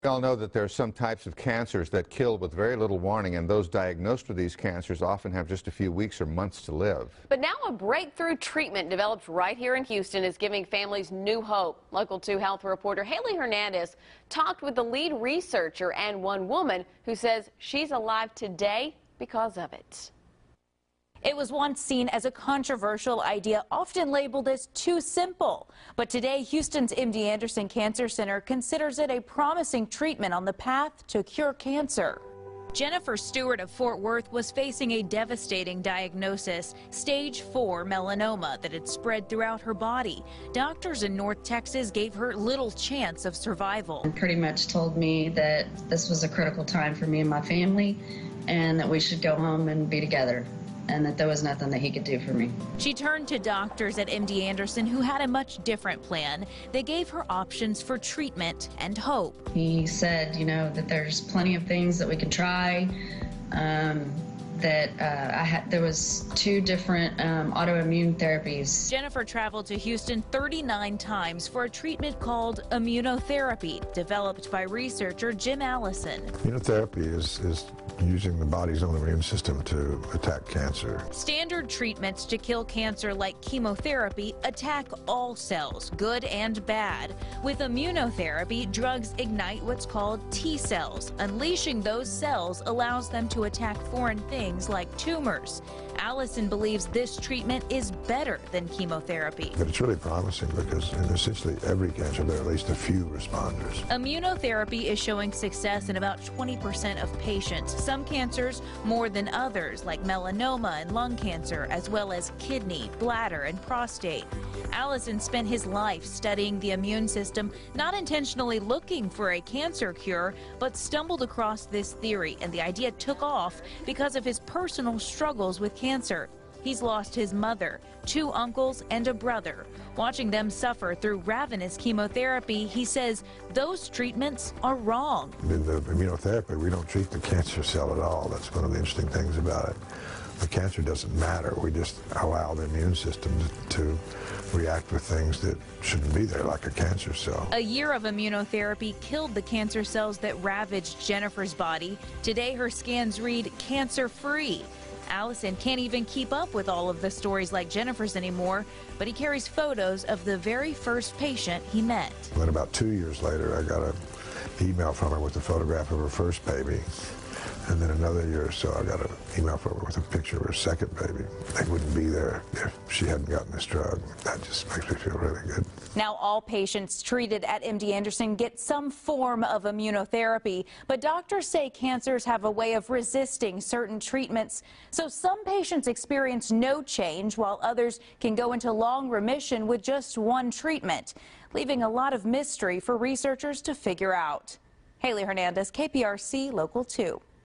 We all know that there are some types of cancers that kill with very little warning, and those diagnosed with these cancers often have just a few weeks or months to live. But now a breakthrough treatment developed right here in Houston is giving families new hope. Local 2 health reporter Haley Hernandez talked with the lead researcher and one woman who says she's alive today because of it. It was once seen as a controversial idea, often labeled as too simple. But today, Houston's MD Anderson Cancer Center considers it a promising treatment on the path to cure cancer. Jennifer Stewart of Fort Worth was facing a devastating diagnosis, stage 4 melanoma that had spread throughout her body. Doctors in North Texas gave her little chance of survival. Pretty much told me that this was a critical time for me and my family, and that we should go home and be together, and that there was nothing that he could do for me. She turned to doctors at MD Anderson who had a much different plan. They gave her options for treatment and hope. He said, that there's plenty of things that we can try. There was 2 different autoimmune therapies. Jennifer traveled to Houston 39 times for a treatment called immunotherapy, developed by researcher Jim Allison. Immunotherapy is using the body's own immune system to attack cancer. Standard treatments to kill cancer like chemotherapy attack all cells, good and bad. With immunotherapy, drugs ignite what's called T cells. Unleashing those cells allows them to attack foreign things like tumors. Allison believes this treatment is better than chemotherapy. But it's really promising because in essentially every cancer there are at least a few responders. Immunotherapy is showing success in about 20% of patients. Some cancers more than others, like melanoma and lung cancer, as well as kidney, bladder, and prostate. Allison spent his life studying the immune system, not intentionally looking for a cancer cure, but stumbled across this theory, and the idea took off because of his personal struggles with cancer. He's lost his mother, 2 uncles, and a brother. Watching them suffer through ravenous chemotherapy, he says those treatments are wrong. In the immunotherapy, we don't treat the cancer cell at all. That's one of the interesting things about it. The cancer doesn't matter. We just allow the immune system to react with things that shouldn't be there, like a cancer cell. A year of immunotherapy killed the cancer cells that ravaged Jennifer's body. Today, her scans read cancer-free. Allison can't even keep up with all of the stories like Jennifer's anymore, but he carries photos of the very first patient he met. Then about 2 years later, I got an email from her with a photograph of her first baby. And then another year or so, I got an email from her with a picture of her second baby. They wouldn't be there if she hadn't gotten this drug. That just makes me feel really good. Now all patients treated at MD Anderson get some form of immunotherapy, but doctors say cancers have a way of resisting certain treatments. So some patients experience no change, while others can go into long remission with just one treatment, leaving a lot of mystery for researchers to figure out. Haley Hernandez, KPRC Local 2.